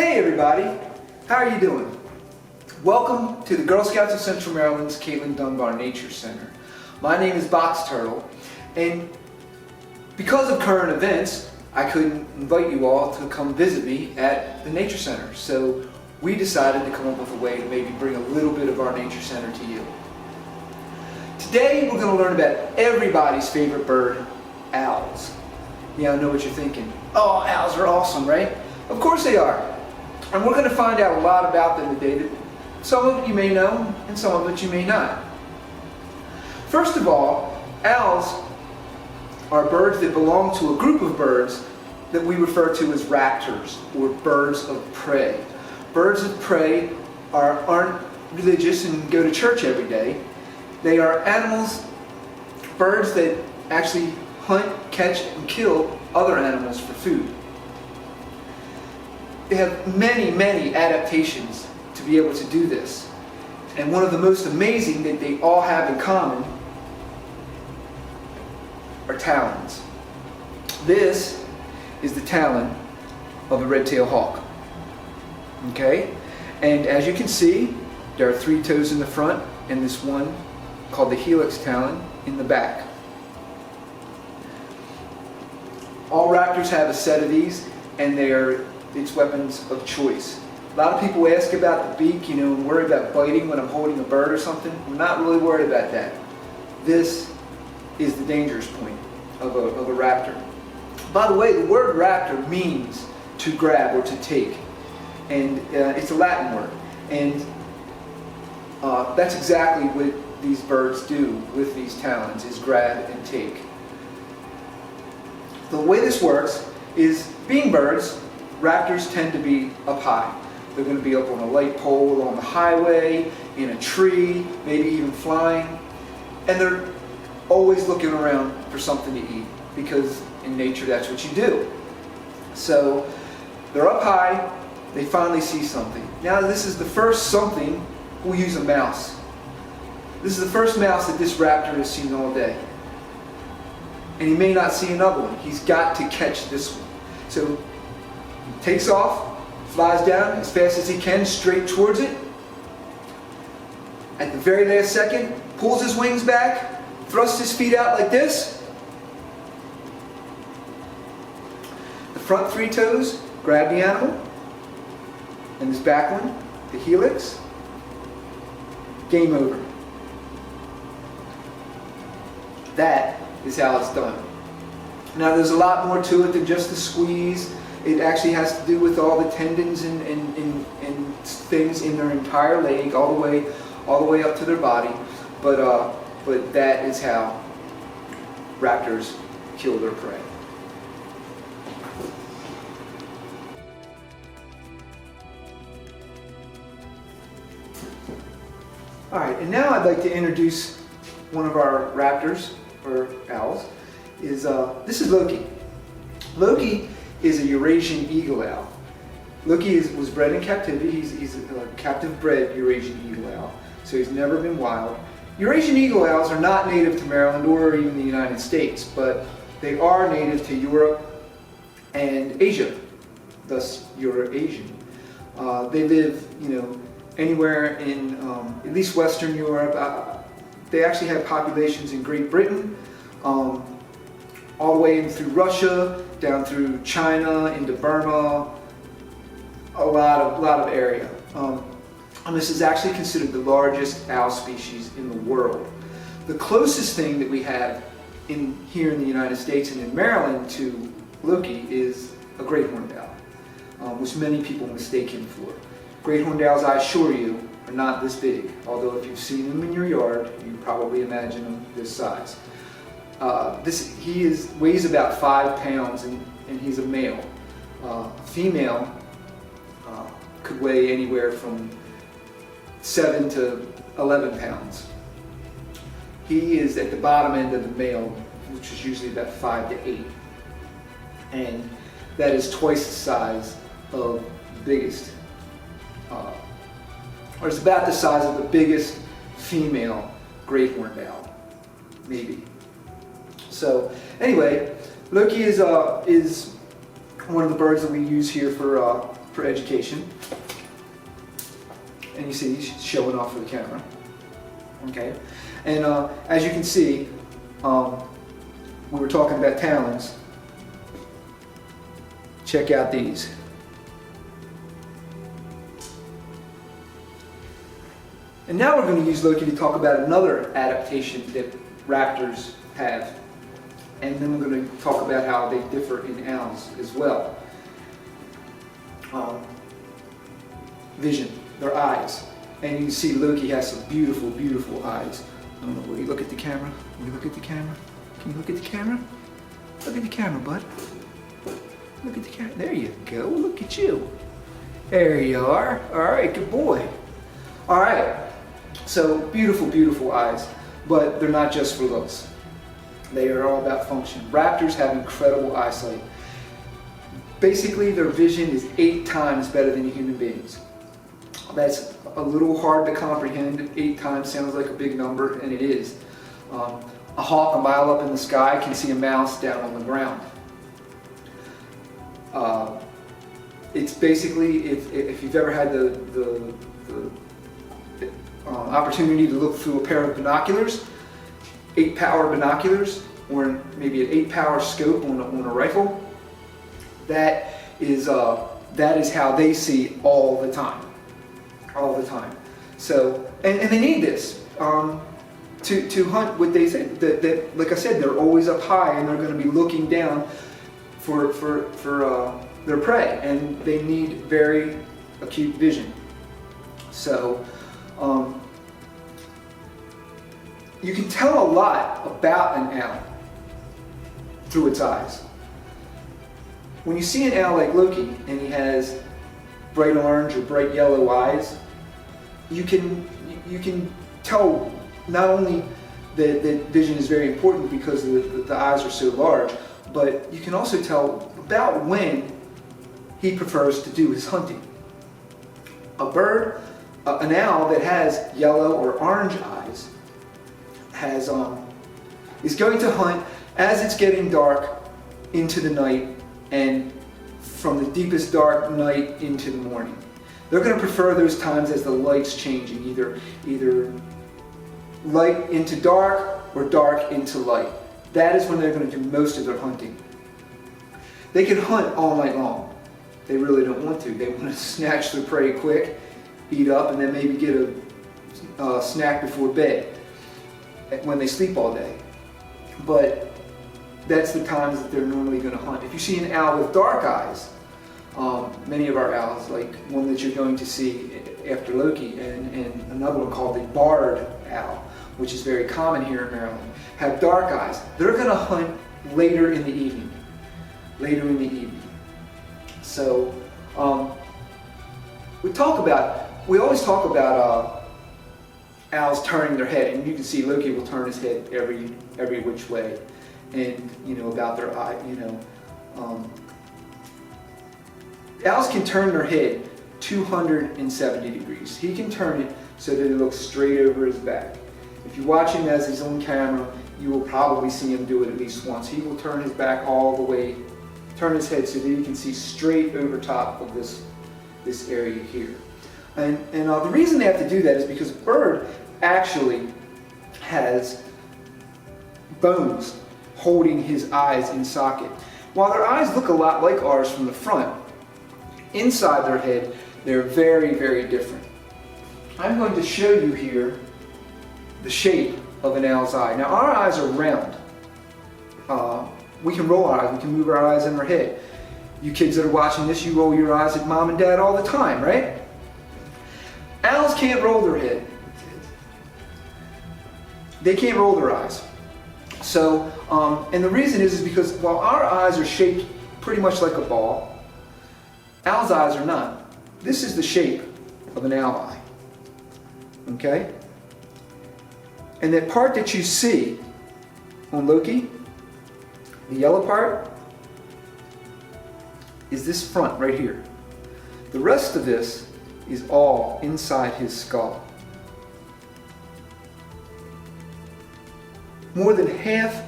Hey everybody, how are you doing? Welcome to the Girl Scouts of Central Maryland's Caitlin Dunbar Nature Center. My name is Boxturtle, and because of current events, I couldn't invite you all to come visit me at the Nature Center. So we decided to come up with a way to maybe bring a little bit of our Nature Center to you. Today we're going to learn about everybody's favorite bird, owls. Yeah, I know what you're thinking. Oh, owls are awesome, right? Of course they are. And we're going to find out a lot about them today. That some of it you may know, and some of it you may not. First of all, owls are birds that belong to a group of birds that we refer to as raptors, or birds of prey. Birds of prey aren't religious and go to church every day. They are animals, birds that actually hunt, catch, and kill other animals for food. They have many adaptations to be able to do this. And one of the most amazing that they all have in common are talons. This is the talon of a red-tailed hawk. Okay? And as you can see, there are 3 toes in the front and this one called the helix talon in the back. All raptors have a set of these, and they are its weapons of choice. A lot of people ask about the beak, and worry about biting when I'm holding a bird or something. I'm not really worried about that. This is the dangerous point of a raptor. By the way, the word raptor means to grab or to take, and it's a Latin word, and that's exactly what these birds do with these talons, is grab and take. The way this works is, being birds, raptors tend to be up high. They're going to be up on a light pole along the highway, in a tree, maybe even flying. And they're always looking around for something to eat, because in nature that's what you do. So they're up high, they finally see something. Now this is the first something. We'll use a mouse. This is the first mouse that this raptor has seen all day. And he may not see another one. He's got to catch this one. So he takes off, flies down as fast as he can, straight towards it. At the very last second, pulls his wings back, thrusts his feet out like this. The front 3 toes grab the animal, and this back one, the helix. Game over. That is how it's done. Now there's a lot more to it than just the squeeze. It actually has to do with all the tendons and things in their entire leg, all the way up to their body. But that is how raptors kill their prey. All right, and now I'd like to introduce one of our raptors, or owls. This is Loki. Loki is a Eurasian Eagle Owl. Loki was bred in captivity. He's a captive-bred Eurasian Eagle Owl, so he's never been wild. Eurasian Eagle Owls are not native to Maryland or even the United States, but they are native to Europe and Asia, thus Eurasian. They live, anywhere in at least Western Europe. They actually have populations in Great Britain, all the way in through Russia, down through China, into Burma, a lot of area. And this is actually considered the largest owl species in the world. The closest thing that we have here in the United States and in Maryland to Loki is a great horned owl, which many people mistake him for. Great horned owls, I assure you, are not this big, although if you've seen them in your yard, you can probably imagine them this size. He weighs about 5 pounds, and he's a male. Female could weigh anywhere from 7 to 11 pounds. He is at the bottom end of the male, which is usually about 5 to 8. And that is twice the size of the biggest, or it's about the size of the biggest female great horned owl, maybe. So anyway, Loki is one of the birds that we use here for for education. And you see he's showing off for the camera. Okay, and as you can see, we were talking about talons. Check out these. And now we're going to use Loki to talk about another adaptation that raptors have. And then we're going to talk about how they differ in owls as well. Vision, their eyes. And you can see Loki has some beautiful, beautiful eyes. I don't know, will you look at the camera? Will you look at the camera? Can you look at the camera? Look at the camera, bud. Look at the camera. There you go. Look at you. There you are. All right, good boy. All right. So beautiful, beautiful eyes, but they're not just for looks. They are all about function. Raptors have incredible eyesight. Basically, their vision is 8 times better than human beings. That's a little hard to comprehend. 8 times sounds like a big number, and it is. A hawk a mile up in the sky can see a mouse down on the ground. It's basically, if you've ever had the opportunity to look through a pair of binoculars, 8-power binoculars, or maybe an 8-power scope on a rifle, that is how they see all the time. All the time. So, and they need this to hunt. What they say, that like I said, they're always up high and they're going to be looking down for their prey, and they need very acute vision. So you can tell a lot about an owl through its eyes. When you see an owl like Loki and he has bright orange or bright yellow eyes, you can tell not only that vision is very important because the eyes are so large, but you can also tell about when he prefers to do his hunting. A bird, an owl that has yellow or orange eyes is going to hunt as it's getting dark into the night and from the deepest dark night into the morning. They're going to prefer those times as the light's changing, either light into dark or dark into light. That is when they're going to do most of their hunting. They can hunt all night long. They really don't want to. They want to snatch their prey quick, eat up, and then maybe get a snack before bed when they sleep all day. But that's the times that they're normally going to hunt. If you see an owl with dark eyes, many of our owls, like one that you're going to see after Loki, and another one called the barred owl, which is very common here in Maryland, have dark eyes. They're going to hunt later in the evening. Later in the evening. So we always talk about owls turning their head, and you can see Loki will turn his head every which way, and about their eye. Owls can turn their head 270 degrees. He can turn it so that it looks straight over his back. If you watch him as he's on camera, you will probably see him do it at least once. He will turn his back all the way, turn his head so that you can see straight over top of this area here. And the reason they have to do that is because a bird actually has bones holding his eyes in socket. While their eyes look a lot like ours from the front, inside their head, they're very, very different. I'm going to show you here the shape of an owl's eye. Now, our eyes are round. We can roll our eyes, we can move our eyes in our head. You kids that are watching this, you roll your eyes at mom and dad all the time, right? Owls can't roll their head. They can't roll their eyes. So, and the reason is because while our eyes are shaped pretty much like a ball, owls' eyes are not. This is the shape of an owl eye. Okay? And that part that you see on Loki, the yellow part, is this front right here. The rest of this is all inside his skull. More than half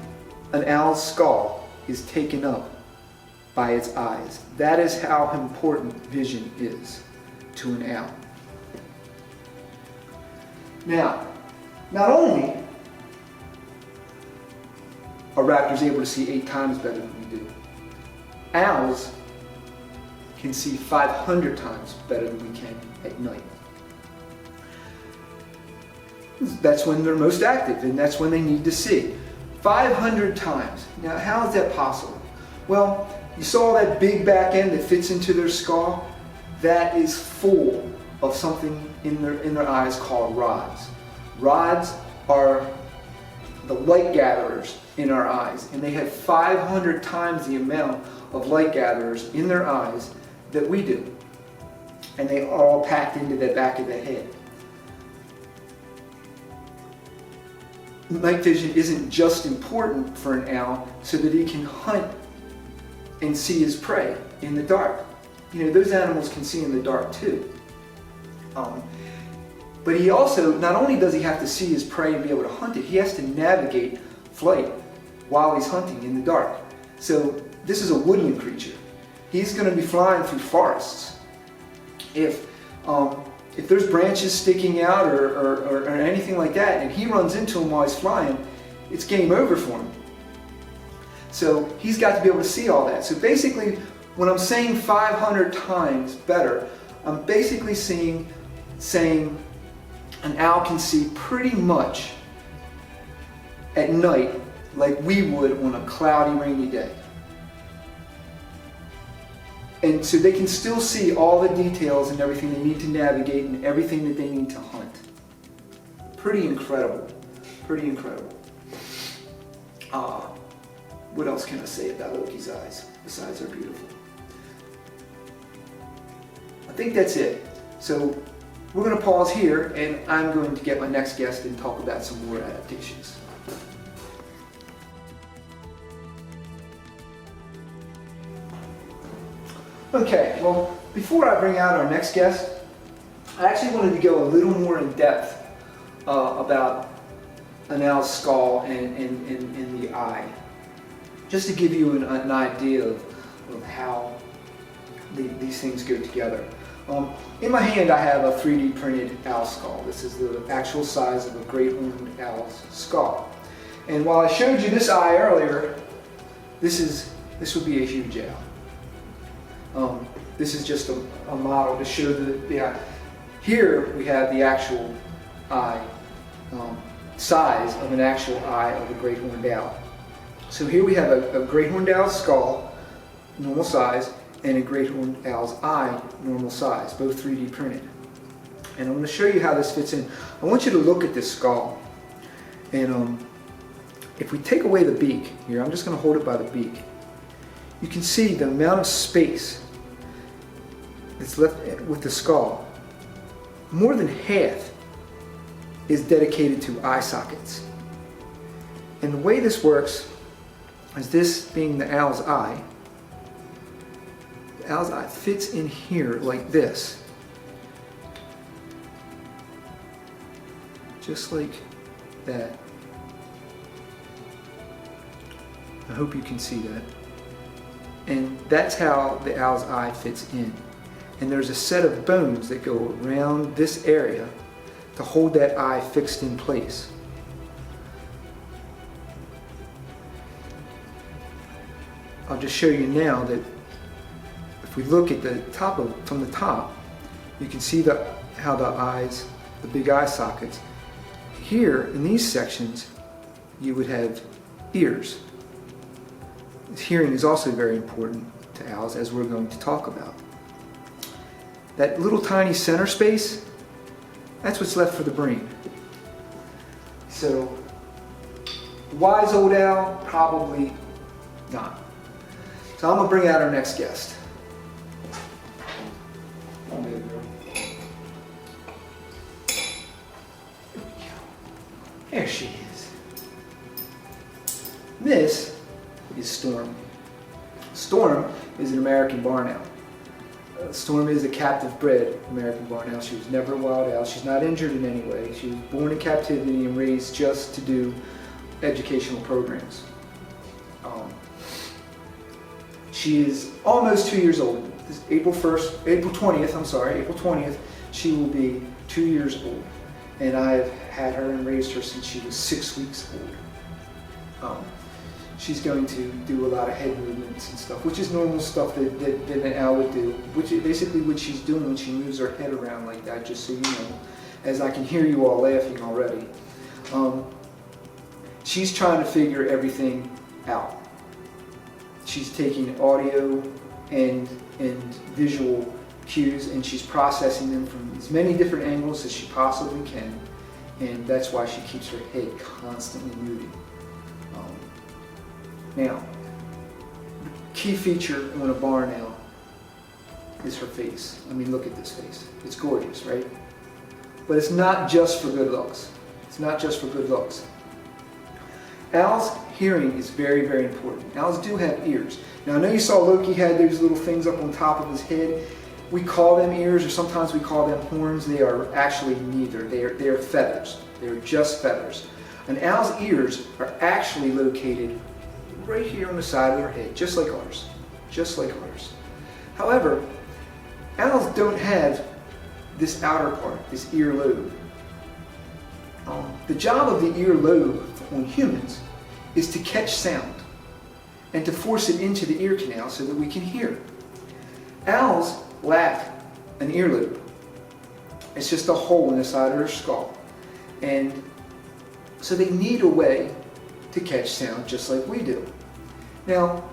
an owl's skull is taken up by its eyes. That is how important vision is to an owl. Now, not only are raptors able to see 8 times better than we do, owls can see 500 times better than we can at night. That's when they're most active, and that's when they need to see. 500 times. Now, how is that possible? Well, you saw that big back end that fits into their skull? That is full of something in their eyes called rods. Rods are the light gatherers in our eyes, and they have 500 times the amount of light gatherers in their eyes that we do. And they are all packed into the back of the head. Night vision isn't just important for an owl so that he can hunt and see his prey in the dark. You know, those animals can see in the dark too. But he also, not only does he have to see his prey and be able to hunt it, he has to navigate flight while he's hunting in the dark. So this is a woodland creature. He's going to be flying through forests. If there's branches sticking out or anything like that, and he runs into them while he's flying, it's game over for him. So he's got to be able to see all that. So basically, when I'm saying 500 times better, I'm basically saying an owl can see pretty much at night like we would on a cloudy, rainy day. And so they can still see all the details and everything they need to navigate and everything that they need to hunt. Pretty incredible. Pretty incredible. What else can I say about Loki's eyes besides they're beautiful? I think that's it. So we're going to pause here, and I'm going to get my next guest and talk about some more adaptations. Okay, well, before I bring out our next guest, I actually wanted to go a little more in depth about an owl's skull and the eye, just to give you an idea of how these things go together. In my hand I have a 3D printed owl skull. This is the actual size of a great horned owl's skull. And while I showed you this eye earlier, this would be a huge owl. This is just a model to show the eye. Here we have the actual eye, size of an actual eye of a great horned owl. So here we have a great horned owl's skull, normal size, and a great horned owl's eye, normal size, both 3D printed. And I'm going to show you how this fits in. I want you to look at this skull. And if we take away the beak, here, I'm just going to hold it by the beak. You can see the amount of space that's left with the skull. More than half is dedicated to eye sockets. And the way this works is, this being the owl's eye fits in here like this. Just like that. I hope you can see that. And that's how the owl's eye fits in. And there's a set of bones that go around this area to hold that eye fixed in place. I'll just show you now that if we look at the top from the top, you can see how the eyes, the big eye sockets. Here in these sections, you would have ears. Hearing is also very important to owls, as we're going to talk about. That little tiny center space, that's what's left for the brain. So, wise old owl? Probably not. So I'm going to bring out our next guest. There she is. This is Storm. Storm is an American barn owl. Storm is a captive bred American barn owl. She was never a wild owl. She's not injured in any way. She was born in captivity and raised just to do educational programs. She is almost 2 years old. This April 20th, she will be 2 years old. And I've had her and raised her since she was 6 weeks old. She's going to do a lot of head movements and stuff, which is normal stuff that an owl would do, which is basically what she's doing when she moves her head around like that, just so you know, as I can hear you all laughing already. She's trying to figure everything out. She's taking audio and visual cues, and she's processing them from as many different angles as she possibly can, and that's why she keeps her head constantly moving. Now, key feature on a barn owl is her face. I mean, look at this face. It's gorgeous, right? But it's not just for good looks. It's not just for good looks. Owls' hearing is very, very important. Owls do have ears. Now, I know you saw Loki had those little things up on top of his head. We call them ears, or sometimes we call them horns. They are actually neither. They are feathers. They are just feathers. An owl's ears are actually located right here on the side of their head, just like ours. Just like ours. However, owls don't have this outer part, this earlobe. The job of the earlobe on humans is to catch sound and to force it into the ear canal so that we can hear. Owls lack an earlobe. It's just a hole in the side of their skull. And so they need a way to catch sound just like we do. Now,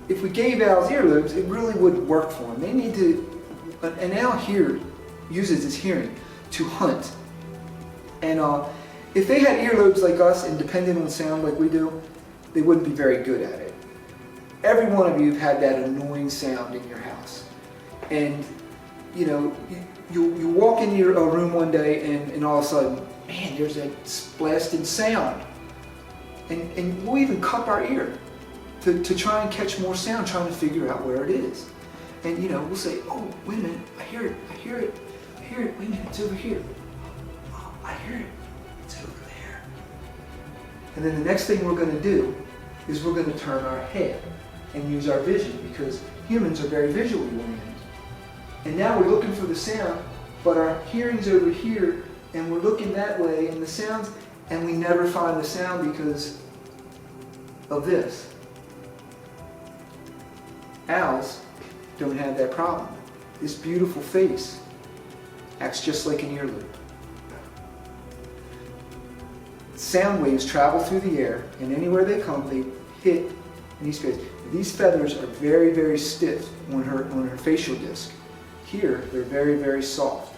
if we gave owls earlobes, it really wouldn't work for them. They need to, an owl here uses its hearing to hunt. And if they had earlobes like us and depended on sound like we do, they wouldn't be very good at it. Every one of you have had that annoying sound in your house. And, you know, you walk into your room one day and all of a sudden, man, there's that blasted sound. And we'll even cup our ear to try and catch more sound, trying to figure out where it is. And, you know, we'll say, oh, wait a minute, I hear it, wait a minute, it's over here. Oh, I hear it, it's over there. And then the next thing we're going to do is we're going to turn our head and use our vision, because humans are very visually oriented. And now we're looking for the sound, but our hearing's over here, and we're looking that way, and the sounds, and we never find the sound because of this. Owls don't have that problem. This beautiful face acts just like an earlobe. Sound waves travel through the air, and anywhere they come, they hit in these feathers. These feathers are very, very stiff on her facial disc. Here, they're very, very soft.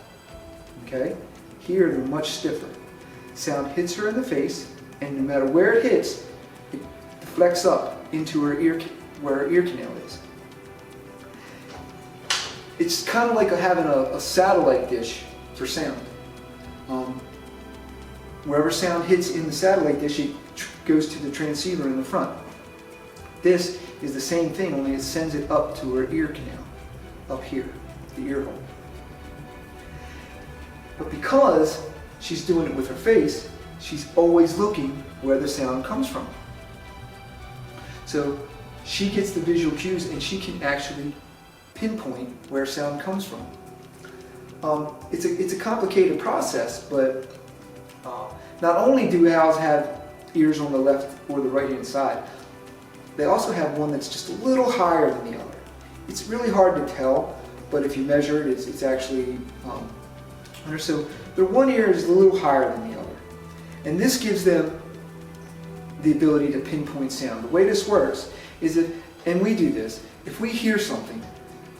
Okay? Here, they're much stiffer. Sound hits her in the face, and no matter where it hits, it deflects up into her ear, where her ear canal is. It's kind of like having a satellite dish for sound. Wherever sound hits in the satellite dish, it goes to the transceiver in the front. This is the same thing, only it sends it up to her ear canal, up here, the ear hole. But because she's doing it with her face, she's always looking where the sound comes from. So she gets the visual cues, and she can actually pinpoint where sound comes from. It's a complicated process, but not only do owls have ears on the left or the right hand side, they also have one that's just a little higher than the other. It's really hard to tell, but if you measure it, it's actually so their one ear is a little higher than the other. And this gives them the ability to pinpoint sound. The way this works is that, and we do this, if we hear something,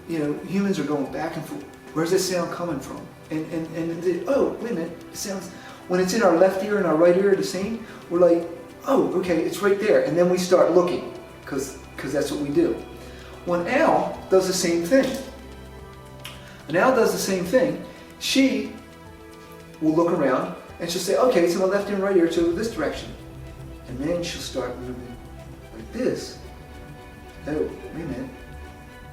you know, humans are going back and forth, where's this sound coming from? And oh, wait a minute, it sounds, when it's in our left ear and our right ear are the same, we're like, oh, okay, it's right there. And then we start looking, because that's what we do. Well, an owl does the same thing. An owl does the same thing. She will look around and she'll say, okay, it's in my left and right ear, so this direction. And then she'll start moving like this. Oh, wait a minute.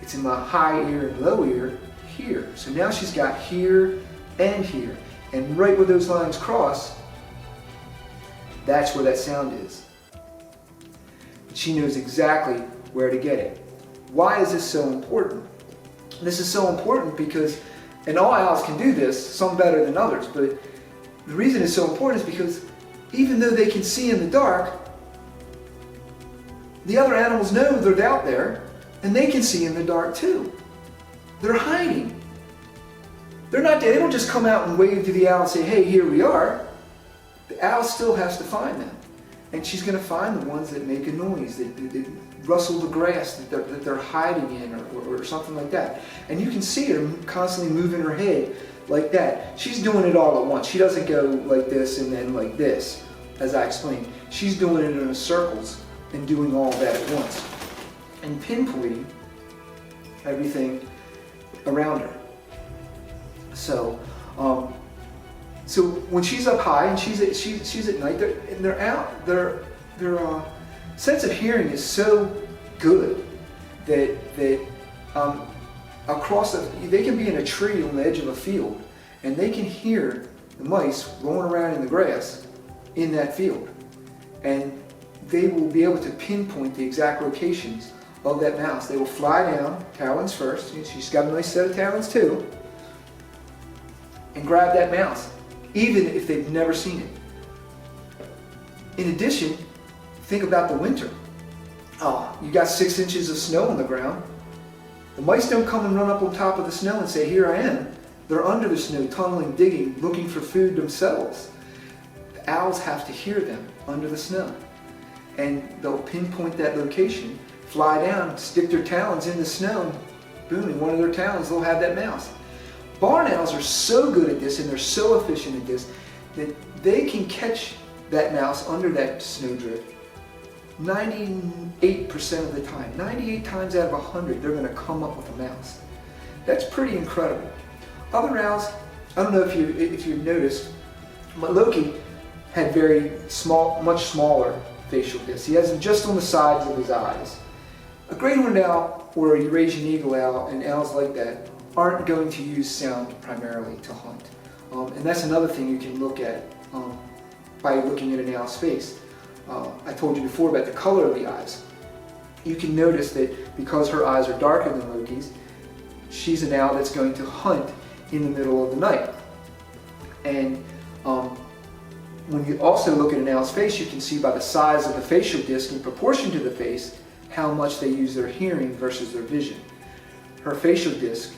It's in my high ear and low ear here. So now she's got here and here. And right where those lines cross, that's where that sound is. But she knows exactly where to get it. Why is this so important? This is so important because, and all owls can do this, some better than others, but the reason it's so important is because even though they can see in the dark, the other animals know they're out there and they can see in the dark too. They're hiding. They don't just come out and wave to the owl and say, hey, here we are. The owl still has to find them. And she's going to find the ones that make a noise, that rustle the grass that they're hiding in or something like that. And you can see her constantly moving her head like that. She's doing it all at once. She doesn't go like this and then like this, as I explained. She's doing it in circles and doing all that at once. And pinpointing everything around her. So when she's up high and she's at night, they're out. Their sense of hearing is so good that they can be in a tree on the edge of a field and they can hear the mice rolling around in the grass in that field, and they will be able to pinpoint the exact locations of that mouse. They will fly down, talons first. She's got a nice set of talons too, and grab that mouse, even if they've never seen it. In addition, think about the winter. You got 6 inches of snow on the ground. The mice don't come and run up on top of the snow and say, here I am. They're under the snow, tunneling, digging, looking for food themselves. The owls have to hear them under the snow. And they'll pinpoint that location, fly down, stick their talons in the snow, boom, in one of their talons they'll have that mouse. Barn owls are so good at this and they're so efficient at this that they can catch that mouse under that snowdrift 98% of the time. 98 times out of 100 they're going to come up with a mouse. That's pretty incredible. Other owls, I don't know if you've noticed, but Loki had very small, much smaller facial discs. He has them just on the sides of his eyes. A great horned owl or a Eurasian eagle owl and owls like that aren't going to use sound primarily to hunt. And that's another thing you can look at by looking at an owl's face. I told you before about the color of the eyes. You can notice that because her eyes are darker than Loki's, she's an owl that's going to hunt in the middle of the night. And when you also look at an owl's face, you can see by the size of the facial disc in proportion to the face how much they use their hearing versus their vision. Her facial disc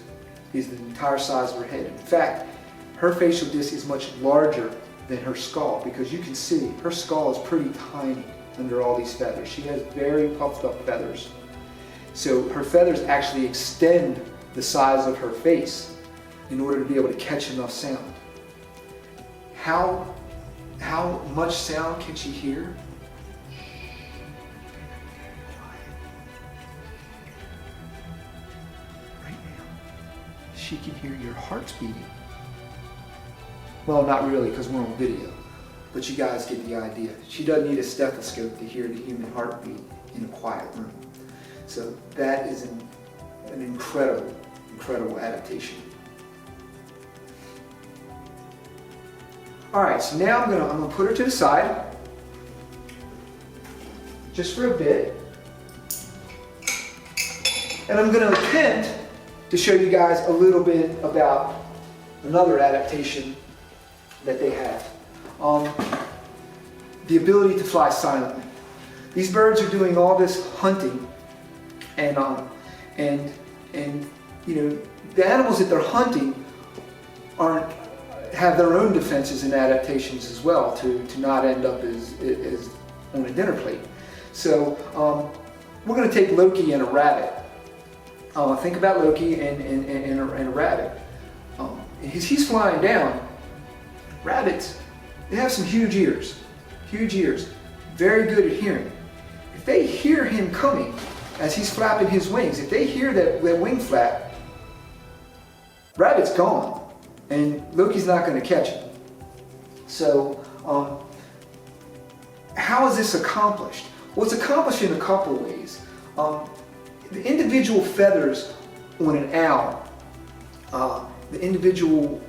is the entire size of her head. In fact, her facial disc is much larger than her skull because you can see her skull is pretty tiny under all these feathers. She has very puffed up feathers. So her feathers actually extend the size of her face in order to be able to catch enough sound. How much sound can she hear? Right now, she can hear your heart's beating. Well, not really, because we're on video, but you guys get the idea. She doesn't need a stethoscope to hear the human heartbeat in a quiet room. So that is an incredible, incredible adaptation. All right, so now I'm gonna put her to the side, just for a bit, and I'm gonna attempt to show you guys a little bit about another adaptation that they have. The ability to fly silently. These birds are doing all this hunting, and you know, the animals that they're hunting have their own defenses and adaptations as well to not end up as on a dinner plate. So we're going to take Loki and a rabbit. Think about Loki and a rabbit. He's flying down. Rabbits, they have some huge ears, very good at hearing. If they hear him coming as he's flapping his wings, if they hear that wing flap, rabbit's gone, and Loki's not going to catch him. So, how is this accomplished? Well, it's accomplished in a couple of ways. The individual feathers on an owl, the individual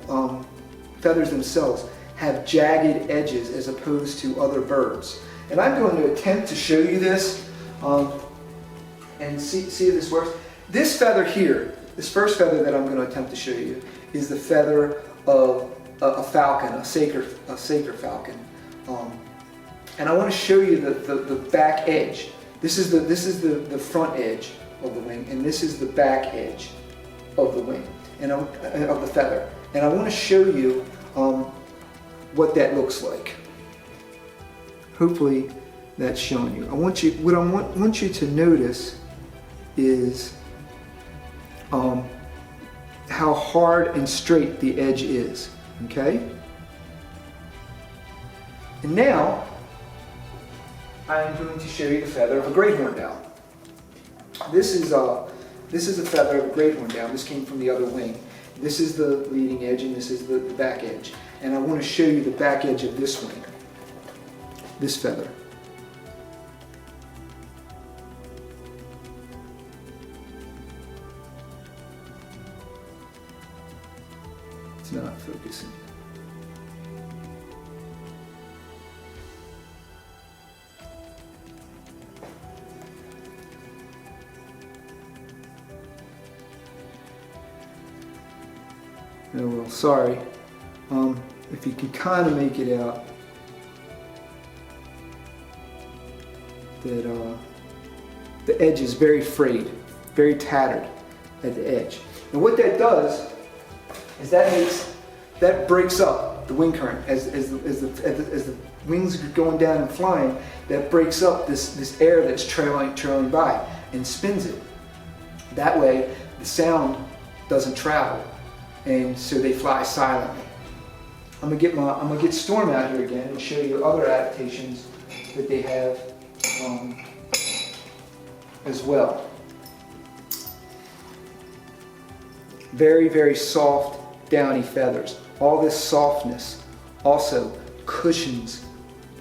feathers themselves have jagged edges as opposed to other birds. And I'm going to attempt to show you this. and see if this works. This feather here, this first feather that I'm going to attempt to show you, is the feather of a falcon, a saker falcon. And I want to show you the back edge. This is the front edge of the wing, and this is the back edge of the wing and of the feather. And I want to show you what that looks like. Hopefully that's showing you. What I want you to notice is how hard and straight the edge is. Okay? And now I'm going to show you the feather of a great horned owl. This is a feather of a great horned owl. This came from the other wing. This is the leading edge, and this is the back edge. And I want to show you the back edge of this wing, this feather. It's not focusing. Oh well, sorry. If you can kind of make it out, that the edge is very frayed, very tattered at the edge. And what that does is that breaks up the wing current as the wings are going down and flying. That breaks up this air that's trailing by and spins it. That way, the sound doesn't travel, and so they fly silently. I'm gonna get Storm out here again and show you other adaptations that they have as well. Very, very soft, downy feathers. All this softness also cushions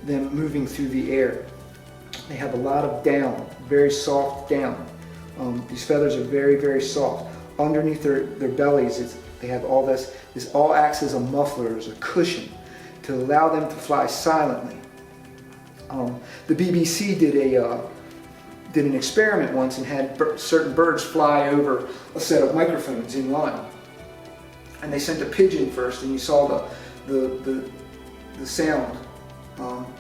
them moving through the air. They have a lot of down, very soft down. These feathers are very, very soft. Underneath their bellies, they have all this. This all acts as a muffler, as a cushion, to allow them to fly silently. The BBC did an experiment once and had certain birds fly over a set of microphones in line. And they sent a pigeon first, and you saw the sound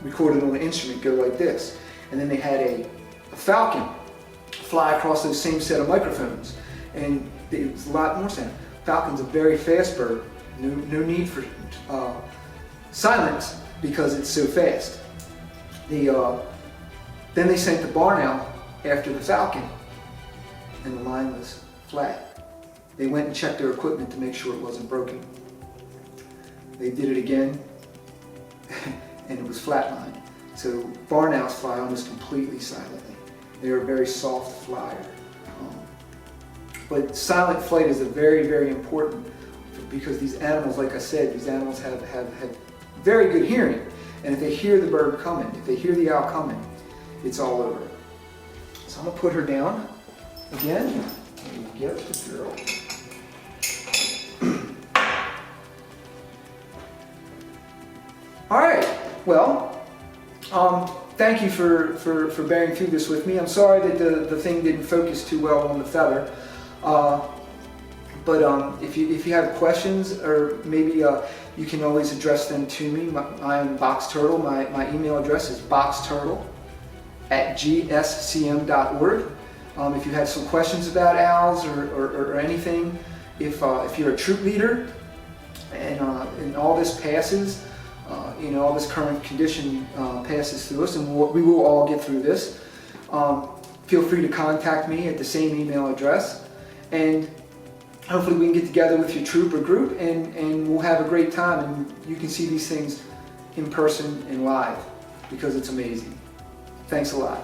recorded on an instrument go like this. And then they had a falcon fly across those same set of microphones, and it was a lot more sound. Falcon's a very fast bird. No need for silence because it's so fast. Then they sent the barn owl after the falcon, and the line was flat. They went and checked their equipment to make sure it wasn't broken. They did it again, and it was flatlined. So barn owls fly almost completely silently. They are a very soft flyer. But silent flight is very, very important because these animals, like I said, these animals have very good hearing. And if they hear the bird coming, if they hear the owl coming, it's all over. So I'm going to put her down again. There you go, good girl. All right, well, thank you for bearing through this with me. I'm sorry that the thing didn't focus too well on the feather. But if you have questions, or maybe you can always address them to me. I'm Boxturtle. My email address is boxturtle@gscm.org. If you have some questions about owls or anything, if you're a troop leader and all this passes, all this current condition passes through us, and we will all get through this. Feel free to contact me at the same email address. And hopefully we can get together with your troop or group and we'll have a great time, and you can see these things in person and live because it's amazing. Thanks a lot.